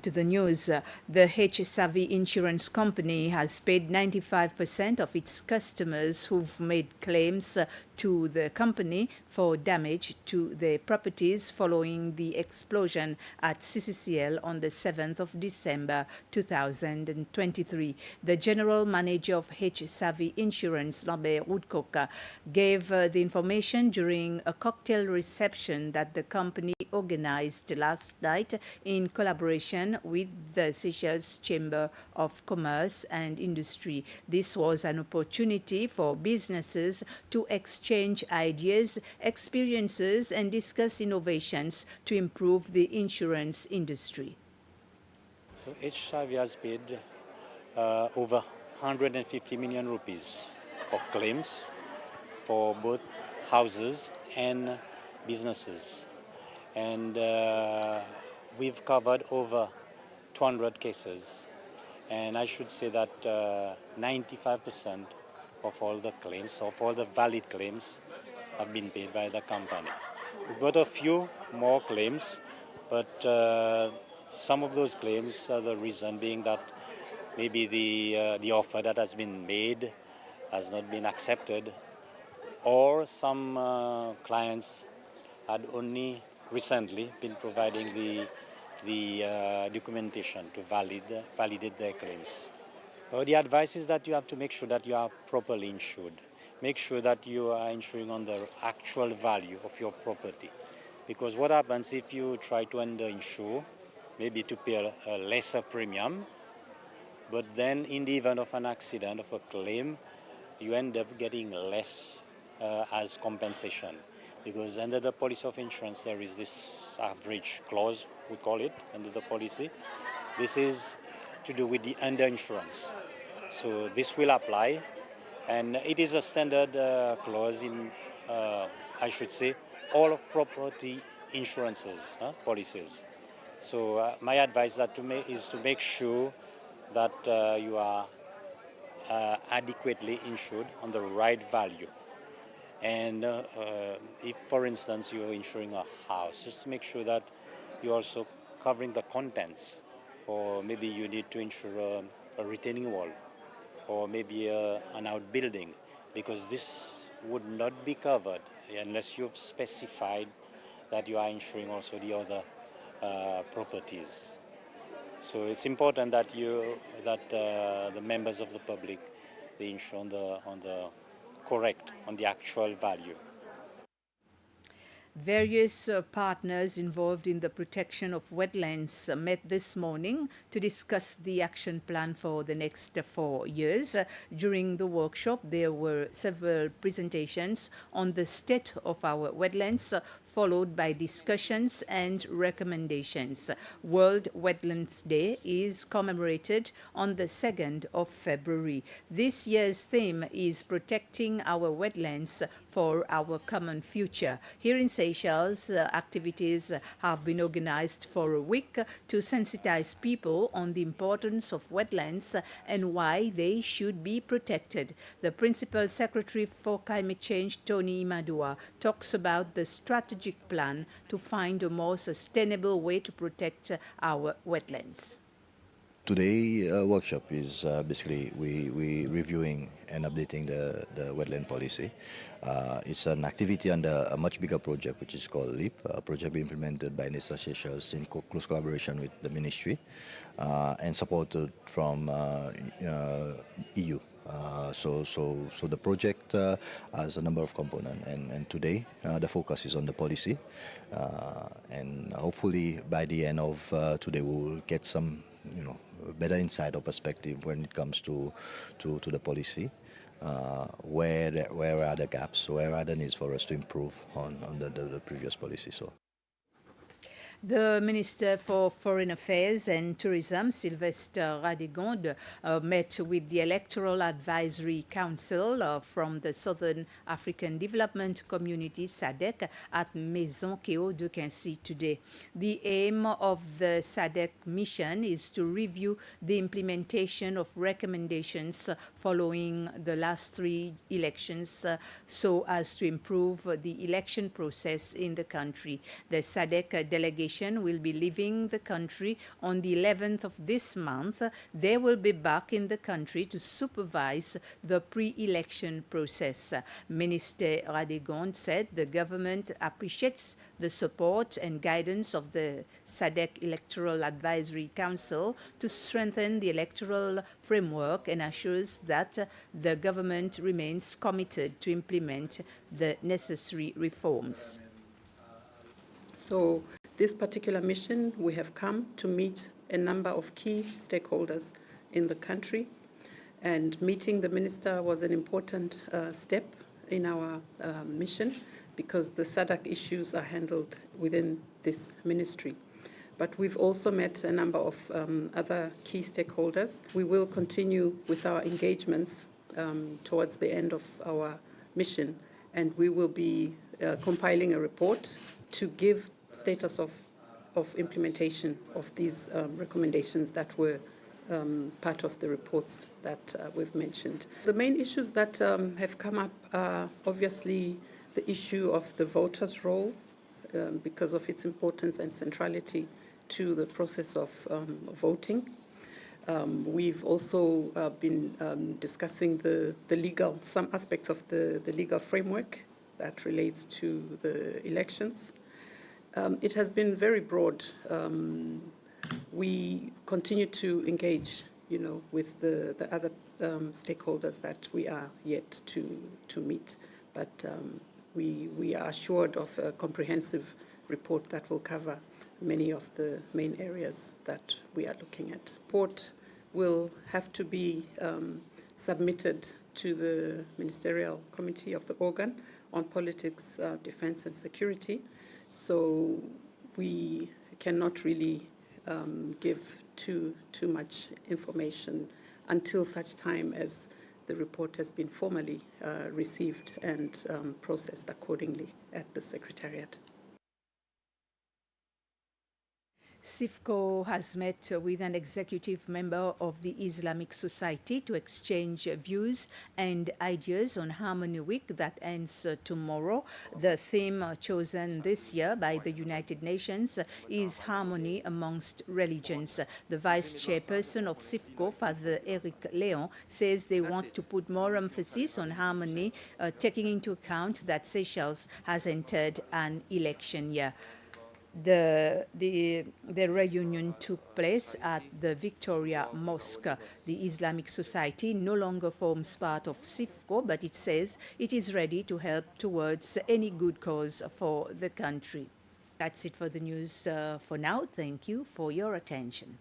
To the news, the HSAV insurance company has paid 95% of its customers who've made claims to the company for damage to their properties following the explosion at CCCL on the 7th of December 2023. The general manager of HSAV Insurance, Lambert Woodcock, gave the information during a cocktail reception that the company organized last night in collaboration with the Seychelles Chamber of Commerce and Industry. This was an opportunity for businesses to exchange ideas, experiences, and discuss innovations to improve the insurance industry. So HSAV has paid over 150 million rupees of claims for both houses and businesses. And we've covered over 200 cases. And I should say that 95% of all the claims, of all the valid claims, have been paid by the company. We've got a few more claims, but some of those claims are the reason being that maybe the offer that has been made has not been accepted, or some clients had only recently been providing the documentation to validate their claims. The advice is that you have to make sure that you are properly insured. Make sure that you are insuring on the actual value of your property. Because what happens if you try to underinsure, maybe to pay a lesser premium, but then in the event of an accident, of a claim, you end up getting less as compensation. Because under the policy of insurance, there is this average clause, we call it, under the policy. This is to do with the underinsurance. So this will apply, and it is a standard clause in, I should say, all of property insurances, policies. So my advice is to make sure that you are adequately insured on the right value. And if, for instance, you're insuring a house, just make sure that you're also covering the contents, or maybe you need to insure a retaining wall, or maybe an outbuilding, because this would not be covered unless you've specified that you are insuring also the other properties. So it's important that the members of the public, they insure on the actual value. Various partners involved in the protection of wetlands met this morning to discuss the action plan for the next 4 years. During the workshop, there were several presentations on the state of our wetlands, followed by discussions and recommendations. World Wetlands Day is commemorated on the 2nd of February. This year's theme is protecting our wetlands for our common future. Here in Seychelles, activities have been organized for a week to sensitize people on the importance of wetlands and why they should be protected. The Principal Secretary for Climate Change, Tony Imadua, talks about the strategic plan to find a more sustainable way to protect our wetlands. Today workshop is basically we reviewing and updating the wetland policy. It's an activity under a much bigger project which is called LEAP, a project implemented by NISA Seychelles in close collaboration with the ministry and supported from EU. So the project has a number of components, and today the focus is on the policy, and hopefully by the end of today we will get some better insight or perspective when it comes to the policy. Where are the gaps? Where are the needs for us to improve on the previous policy? So. The Minister for Foreign Affairs and Tourism, Sylvestre Radegonde, met with the Electoral Advisory Council from the Southern African Development Community, SADC, at Maison Kéo de Quincy today. The aim of the SADC mission is to review the implementation of recommendations following the last 3 elections so as to improve the election process in the country. The SADC delegation delegation will be leaving the country on the 11th of this month. They will be back in the country to supervise the pre-election process. Minister Radegonde said the government appreciates the support and guidance of the SADC Electoral Advisory Council to strengthen the electoral framework and assures that the government remains committed to implement the necessary reforms. So this particular mission, we have come to meet a number of key stakeholders in the country, and meeting the minister was an important step in our mission, because the SADC issues are handled within this ministry. But we've also met a number of other key stakeholders. We will continue with our engagements towards the end of our mission, and we will be compiling a report to give status of implementation of these recommendations that were part of the reports that we've mentioned. The main issues that have come up are obviously the issue of the voters' role, because of its importance and centrality to the process of voting. We've also been discussing some aspects of the legal framework that relates to the elections. It has been very broad. We continue to engage, with the other stakeholders that we are yet to meet, but we are assured of a comprehensive report that will cover many of the main areas that we are looking at. The report will have to be submitted to the Ministerial Committee of the organ on politics, defense and security. So we cannot really give too much information until such time as the report has been formally received and processed accordingly at the Secretariat. CIFCO has met with an executive member of the Islamic Society to exchange views and ideas on Harmony Week that ends tomorrow. The theme chosen this year by the United Nations is harmony amongst religions. The vice chairperson of CIFCO, Father Eric Leon, says they want to put more emphasis on harmony, taking into account that Seychelles has entered an election year. The reunion took place at the Victoria Mosque. The Islamic Society no longer forms part of CIFCO, but it says it is ready to help towards any good cause for the country. That's it for the news for now. Thank you for your attention.